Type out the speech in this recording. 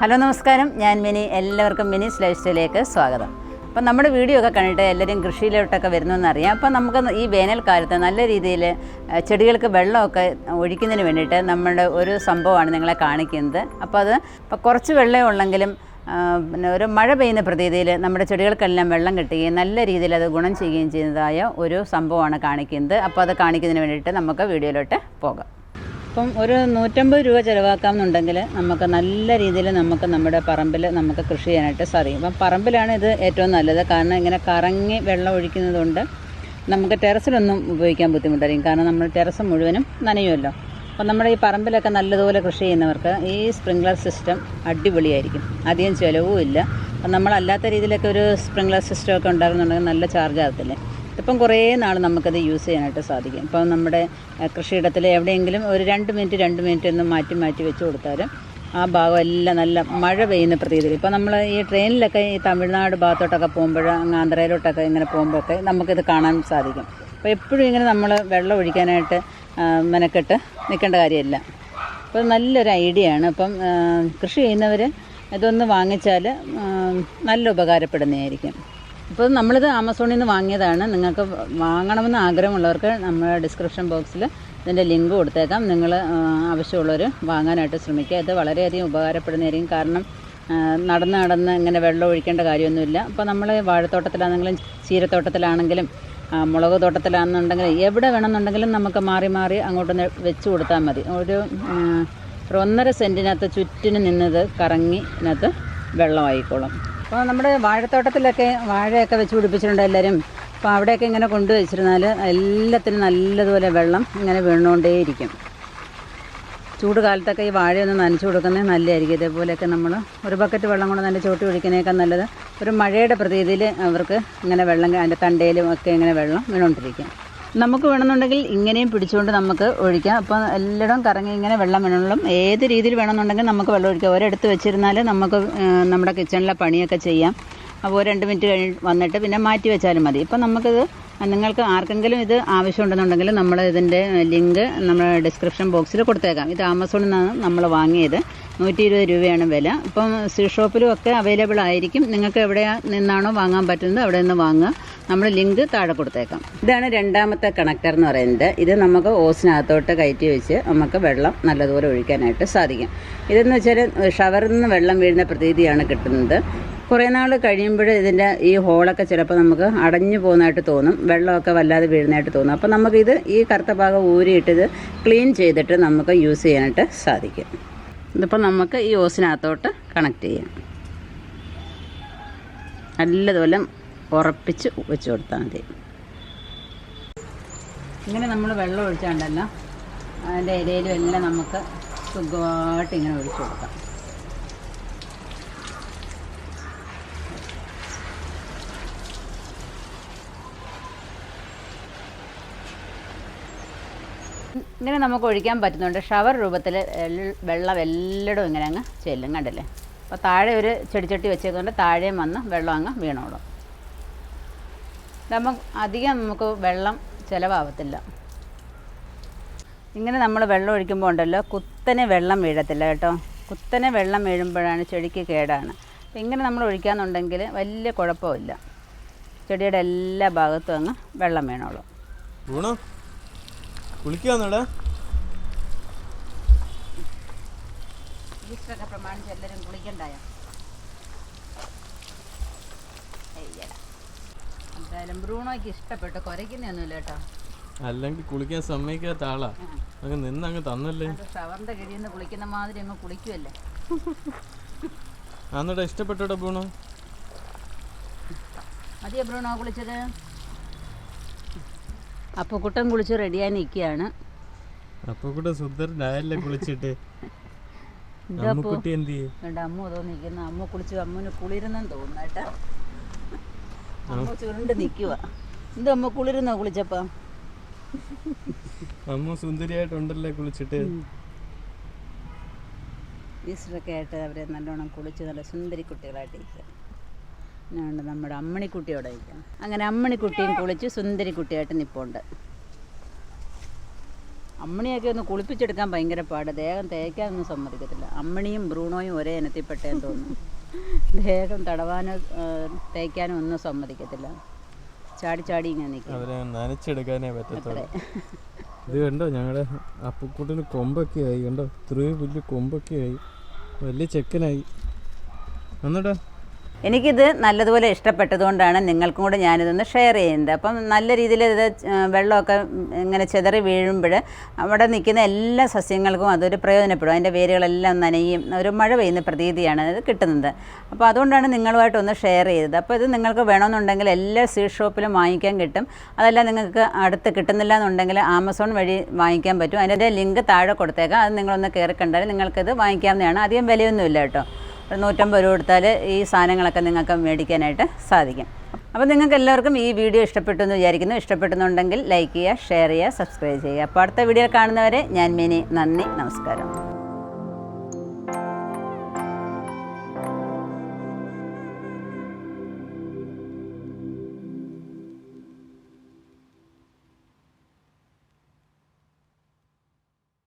Hello നമസ്കാരം, ഞാൻ mini. എല്ലാവർക്കും മിനിസ് ലൈഫ് സ്റ്റൈലിലേക്ക് സ്വാഗതം. അപ്പം നമ്മുടെ വീഡിയോ ഒക്കെ കണ്ടിട്ട് എല്ലാവരും കൃഷിയിലോട്ടൊക്കെ വരുന്നതെന്നറിയാം. അപ്പം നമുക്ക് ഈ വേനൽക്കാലത്ത് നല്ല രീതിയിൽ ചെടികൾക്ക് വെള്ളമൊക്കെ ഒഴിക്കുന്നതിന് വേണ്ടിയിട്ട് നമ്മുടെ ഒരു സംഭവമാണ് നിങ്ങളെ കാണിക്കുന്നത്. അപ്പോൾ അത് ഇപ്പോൾ കുറച്ച് വെള്ളമേ ഉള്ളെങ്കിലും പിന്നെ ഒരു മഴ പെയ്യുന്ന പ്രതീതിയിൽ നമ്മുടെ ചെടികൾക്കെല്ലാം വെള്ളം കിട്ടുകയും നല്ല രീതിയിൽ അത് ഗുണം ചെയ്യുകയും ചെയ്യുന്നതായ ഒരു സംഭവമാണ് കാണിക്കുന്നത്. അപ്പോൾ അത് കാണിക്കുന്നതിന് വേണ്ടിയിട്ട് നമുക്ക് വീഡിയോയിലോട്ട് പോകാം. അപ്പം ഒരു 150 രൂപ ചിലവാക്കാമെന്നുണ്ടെങ്കിൽ നമുക്ക് നല്ല രീതിയിൽ നമ്മുടെ പറമ്പിൽ നമുക്ക് കൃഷി ചെയ്യാനായിട്ട് സാധിക്കും. അപ്പം പറമ്പിലാണ് ഇത് ഏറ്റവും നല്ലത്. കാരണം ഇങ്ങനെ കറങ്ങി വെള്ളം ഒഴിക്കുന്നതുകൊണ്ട് നമുക്ക് ടെറസിലൊന്നും ഉപയോഗിക്കാൻ ബുദ്ധിമുട്ടായിരിക്കും. കാരണം നമ്മൾ ടെറസ് മുഴുവനും നനയുമല്ലോ. അപ്പം നമ്മുടെ ഈ പറമ്പിലൊക്കെ നല്ലതുപോലെ കൃഷി ചെയ്യുന്നവർക്ക് ഈ സ്പ്രിംഗ്ലർ സിസ്റ്റം അടിപൊളിയായിരിക്കും. അധികം ചിലവും ഇല്ല. അപ്പം നമ്മളല്ലാത്ത രീതിയിലൊക്കെ ഒരു സ്പ്രിംഗ്ലർ സിസ്റ്റമൊക്കെ ഉണ്ടാകുന്നുണ്ടെങ്കിൽ നല്ല ചാർജ് ആകത്തില്ലേ. ഇപ്പം കുറേ നാൾ നമുക്കത് യൂസ് ചെയ്യാനായിട്ട് സാധിക്കും. ഇപ്പം നമ്മുടെ കൃഷിയിടത്തിൽ എവിടെയെങ്കിലും ഒരു 2 മിനിറ്റ് ഒന്ന് മാറ്റി വെച്ച് കൊടുത്താൽ ആ ഭാഗം എല്ലാം നല്ല മഴ പെയ്യുന്ന പ്രതീതിയിൽ. ഇപ്പോൾ നമ്മൾ ഈ ട്രെയിനിലൊക്കെ ഈ തമിഴ്നാട് ഭാഗത്തോട്ടൊക്കെ പോകുമ്പോൾ അങ്ങ് ആന്ധ്രയിലോട്ടൊക്കെ ഇങ്ങനെ പോകുമ്പോഴൊക്കെ നമുക്കിത് കാണാൻ സാധിക്കും. അപ്പോൾ എപ്പോഴും ഇങ്ങനെ നമ്മൾ വെള്ളം ഒഴിക്കാനായിട്ട് മെനക്കെട്ട് നിൽക്കേണ്ട കാര്യമില്ല. അപ്പോൾ നല്ലൊരു ഐഡിയ ആണ്. അപ്പം കൃഷി ചെയ്യുന്നവർ ഇതൊന്ന് വാങ്ങിച്ചാൽ നല്ല ഉപകാരപ്പെടുന്നതായിരിക്കും. ഇപ്പോൾ നമ്മളിത് ആമസോണിൽ നിന്ന് വാങ്ങിയതാണ്. നിങ്ങൾക്ക് വാങ്ങണമെന്ന് ആഗ്രഹമുള്ളവർക്ക് നമ്മുടെ ഡിസ്ക്രിപ്ഷൻ ബോക്സിൽ ഇതിൻ്റെ ലിങ്ക് കൊടുത്തേക്കാം. നിങ്ങൾ ആവശ്യമുള്ളവർ വാങ്ങാനായിട്ട് ശ്രമിക്കുക. ഇത് വളരെയധികം ഉപകാരപ്പെടുന്നതായിരിക്കും. കാരണം നടന്ന് ഇങ്ങനെ വെള്ളം ഒഴിക്കേണ്ട കാര്യമൊന്നുമില്ല. ഇപ്പോൾ നമ്മൾ വാഴത്തോട്ടത്തിലാണെങ്കിലും ചീരത്തോട്ടത്തിലാണെങ്കിലും മുളക് തോട്ടത്തിലാണെന്നുണ്ടെങ്കിൽ എവിടെ വേണമെന്നുണ്ടെങ്കിലും നമുക്ക് മാറി അങ്ങോട്ടൊന്ന് വെച്ച് കൊടുത്താൽ മതി. ഒരു 1.5 സെൻറ്റിനകത്ത് ചുറ്റിന് നിന്നത് കറങ്ങി ഇതിനകത്ത് വെള്ളമായിക്കോളും. അപ്പോൾ നമ്മുടെ വാഴത്തോട്ടത്തിലൊക്കെ വാഴയൊക്കെ വെച്ച് പിടിപ്പിച്ചിട്ടുണ്ട് എല്ലാവരും. അപ്പോൾ അവിടെയൊക്കെ ഇങ്ങനെ കൊണ്ടുവച്ചിരുന്നാൽ എല്ലാത്തിനും നല്ലതുപോലെ വെള്ളം ഇങ്ങനെ വീണുകൊണ്ടേയിരിക്കും. ചൂട് കാലത്തൊക്കെ ഈ വാഴയൊന്ന് നനച്ചു കൊടുക്കുന്നത് നല്ലതായിരിക്കും. ഇതേപോലെയൊക്കെ നമ്മൾ ഒരു ബക്കറ്റ് വെള്ളം കൊണ്ട് നല്ല ചോട്ടി ഒഴിക്കുന്നതിനേക്കാൾ നല്ലത് ഒരു മഴയുടെ പ്രതീതിയിൽ അവർക്ക് ഇങ്ങനെ വെള്ളം അതിൻ്റെ തണ്ടയിലും ഒക്കെ ഇങ്ങനെ വെള്ളം വീണുകൊണ്ടിരിക്കും. നമുക്ക് വേണമെന്നുണ്ടെങ്കിൽ ഇങ്ങനെയും പിടിച്ചുകൊണ്ട് നമുക്ക് ഒഴിക്കാം. അപ്പോൾ എല്ലായിടവും കറങ്ങി ഇങ്ങനെ വെള്ളം വീണോളും. ഏത് രീതിയിൽ വേണമെന്നുണ്ടെങ്കിൽ നമുക്ക് വെള്ളം ഒഴിക്കാം. ഒരിടത്ത് വെച്ചിരുന്നാൽ നമുക്ക് നമ്മുടെ കിച്ചണിലെ പണിയൊക്കെ ചെയ്യാം. അപ്പോൾ 2 മിനിറ്റ് വന്നിട്ട് പിന്നെ മാറ്റി വെച്ചാലും മതി. ഇപ്പം നമുക്കിത് നിങ്ങൾക്ക് ആർക്കെങ്കിലും ഇത് ആവശ്യമുണ്ടെന്നുണ്ടെങ്കിൽ നമ്മൾ ഇതിൻ്റെ ലിങ്ക് നമ്മുടെ ഡിസ്ക്രിപ്ഷൻ ബോക്സിൽ കൊടുത്തേക്കാം. ഇത് ആമസോണിൽ നിന്നാണ് നമ്മൾ വാങ്ങിയത്. 120 രൂപയാണ് വില. ഇപ്പം സീ ഷോപ്പിലും ഒക്കെ അവൈലബിൾ ആയിരിക്കും. നിങ്ങൾക്ക് എവിടെ നിന്നാണോ വാങ്ങാൻ പറ്റുന്നത് അവിടെ നിന്ന് വാങ്ങുക. നമ്മൾ ലിങ്ക് താഴെ കൊടുത്തേക്കാം. ഇതാണ് രണ്ടാമത്തെ കണക്ടർ എന്ന് പറയുന്നത്. ഇത് നമുക്ക് ഓസിനകത്തോട്ട് കയറ്റി വെച്ച് നമുക്ക് വെള്ളം നല്ലതുപോലെ ഒഴിക്കാനായിട്ട് സാധിക്കും. ഇതെന്ന് വെച്ചാൽ ഷവറിൽ നിന്ന് വെള്ളം വീഴുന്ന പ്രതീതിയാണ് കിട്ടുന്നത്. കുറേ നാൾ കഴിയുമ്പോൾ ഇതിൻ്റെ ഈ ഹോളൊക്കെ ചിലപ്പോൾ നമുക്ക് അടഞ്ഞു പോകുന്നതായിട്ട് തോന്നും. വെള്ളമൊക്കെ വല്ലാതെ വീഴുന്നതായിട്ട് തോന്നും. അപ്പോൾ നമുക്കിത് ഈ കറുത്ത ഭാഗം ഊരിയിട്ടിത് ക്ലീൻ ചെയ്തിട്ട് നമുക്ക് യൂസ് ചെയ്യാനായിട്ട് സാധിക്കും. ഇതിപ്പോൾ നമുക്ക് ഈ ഓസിനകത്തോട്ട് കണക്ട് ചെയ്യാം. നല്ലതുപോലെ ഉറപ്പിച്ച് വെച്ച് കൊടുത്താൽ മതി. ഇങ്ങനെ നമ്മൾ വെള്ളം ഒഴിച്ചാണ്ടല്ല അതിൻ്റെ ഇലയിലും എല്ലാം നമുക്ക് സുഖമായിട്ട് ഇങ്ങനെ ഒഴിച്ചു കൊടുക്കാം. ഇങ്ങനെ നമുക്ക് ഒഴിക്കാൻ പറ്റുന്നുണ്ട്. ഷവർ രൂപത്തിൽ വെള്ളം എല്ലായിടും ഇങ്ങനെ അങ്ങ് ചെല്ലും. കണ്ടില്ലേ? അപ്പോൾ താഴെ ഒരു ചെടിച്ചട്ടി വെച്ചേക്കൊണ്ട് താഴെയും വന്ന് വെള്ളം അങ്ങ് വീണോളും. അധികം നമുക്ക് വെള്ളം ചിലവാകത്തില്ല. ഇങ്ങനെ നമ്മൾ വെള്ളം ഒഴിക്കുമ്പോൾ ഉണ്ടല്ലോ കുത്തനെ വെള്ളം വീഴത്തില്ല കേട്ടോ. കുത്തനെ വെള്ളം വീഴുമ്പോഴാണ് ചെടിക്ക് കേടാണ്. അപ്പോൾ ഇങ്ങനെ നമ്മൾ ഒഴിക്കാന്നുണ്ടെങ്കിൽ വലിയ കുഴപ്പമില്ല. ചെടിയുടെ എല്ലാ ഭാഗത്തും അങ്ങ് വെള്ളം വീണോളും. ഈസ്റ്ററൊക്കെ പ്രമാണിച്ച് എല്ലാവരും കുളിക്കണ്ടായോ? എന്തായാലും ബ്രൂണോയ്ക്ക് ഇഷ്ടപ്പെട്ടു. കുരയ്ക്കുന്നൊന്നുമില്ല കേട്ടോ. അല്ലെങ്കിൽ കുളിക്കാൻ സമ്മതിക്കാത്ത ആളാ. അങ്ങ് നിന്നങ്ങ് തന്നല്ലേ. ഷവറിന്റെ കിഴിയിൽ നിന്ന് കുളിക്കുന്ന മാതിരി അങ്ങ് കുളിക്കുമല്ലേ. അന്നിട്ട് ഇഷ്ടപ്പെട്ടോടെ ബ്രൂണോ? മതിയോ ബ്രൂണോ കുളിച്ചത്? അപ്പോൾ കുട്ടൻ കുളിച്ച് റെഡിയായി നിൽക്കുകയാണ്. അപ്പോൾ കൂടെ സുന്ദരനായല്ലേ കുളിച്ചിട്ട്. അമ്മ തോന്നിക്കുന്ന അമ്മ കുളിച്ചു. അമ്മന് കുളിരുന്നെന്ന് തോന്നുന്നു കേട്ടാ. അമ്മ ചുരുണ്ട് നിൽക്കുക. എന്താ അമ്മ കുളിരുന്നോ കുളിച്ചപ്പോ? അമ്മ സുന്ദരിയായിട്ടുണ്ടല്ലേ കുളിച്ചിട്ട്. ഈസ്റ്ററൊക്കെ ആയിട്ട് അവരെ നല്ലോണം കുളിച്ച് നല്ല സുന്ദരി കുട്ടികളായിട്ടിരിക്കുക. ഞാനുണ്ട് നമ്മുടെ അമ്മണിക്കുട്ടിയോടെ ഇരിക്കണം. അങ്ങനെ അമ്മണിക്കുട്ടിയും കുളിച്ച് സുന്ദരി കുട്ടിയായിട്ട് നിൽപ്പുണ്ട്. അമ്മിണിയൊക്കെ ഒന്ന് കുളിപ്പിച്ചെടുക്കാൻ ഭയങ്കര പാട്. ദേഹം തേക്കാനൊന്നും സമ്മതിക്കത്തില്ല. അമ്മിണിയും ബ്രൂണോയും ഒരേ ഇനത്തിൽപ്പെട്ടേന്ന് തോന്നുന്നു. ദേഹം തടവാനോ തേക്കാനോ ഒന്നും സമ്മതിക്കത്തില്ല. ചാടി ചാടി ഇങ്ങനെ നിൽക്കും. നനച്ചെടുക്കാനേ പറ്റത്തുള്ളൂ. ഇത് കണ്ടോ, ഞങ്ങളുടെ അപ്പുക്കുട്ടിന് കൊമ്പൊക്കെ ആയി. കണ്ടോ, ഇത്രയും വലിയ കൊമ്പൊക്കെ ആയി, വലിയ ചെക്കനായി. എന്നിട്ടാ എനിക്കിത് നല്ലതുപോലെ ഇഷ്ടപ്പെട്ടതുകൊണ്ടാണ് നിങ്ങൾക്കും കൂടെ ഞാനിതൊന്ന് ഷെയർ ചെയ്യുന്നത്. അപ്പം നല്ല രീതിയിൽ ഇത് വെള്ളമൊക്കെ ഇങ്ങനെ ചിതറി വീഴുമ്പോൾ അവിടെ നിൽക്കുന്ന എല്ലാ സസ്യങ്ങൾക്കും അതൊരു പ്രയോജനപ്പെടും. അതിൻ്റെ വേരുകളെല്ലാം നനയും, ഒരു മഴ പെയ്യുന്ന പ്രതീതിയാണ് ഇത് കിട്ടുന്നത്. അപ്പോൾ അതുകൊണ്ടാണ് നിങ്ങളുമായിട്ടൊന്ന് ഷെയർ ചെയ്തത്. അപ്പോൾ ഇത് നിങ്ങൾക്ക് വേണമെന്നുണ്ടെങ്കിൽ എല്ലാ സീഡ് ഷോപ്പിലും വാങ്ങിക്കാൻ കിട്ടും. അതല്ല നിങ്ങൾക്ക് അടുത്ത് കിട്ടുന്നില്ല എന്നുണ്ടെങ്കിൽ ആമസോൺ വഴി വാങ്ങിക്കാൻ പറ്റും. അതിൻ്റെ ലിങ്ക് താഴെ കൊടുത്തേക്കാം. അത് നിങ്ങളൊന്ന് കയറി കണ്ടാൽ നിങ്ങൾക്കിത് വാങ്ങിക്കാവുന്നതാണ്. അധികം വിലയൊന്നുമില്ല കേട്ടോ. 150 രൂപ കൊടുത്താൽ ഈ സാധനങ്ങളൊക്കെ നിങ്ങൾക്ക് മേടിക്കാനായിട്ട് സാധിക്കും. അപ്പോൾ നിങ്ങൾക്ക് എല്ലാവർക്കും ഈ വീഡിയോ ഇഷ്ടപ്പെട്ടു എന്ന് വിചാരിക്കുന്നു. ഇഷ്ടപ്പെടുന്നുണ്ടെങ്കിൽ ലൈക്ക് ചെയ്യുക, ഷെയർ ചെയ്യുക, സബ്സ്ക്രൈബ് ചെയ്യുക. അപ്പോൾ അടുത്ത വീഡിയോ കാണുന്നവരെ ഞാൻ മിനി. നന്ദി, നമസ്കാരം.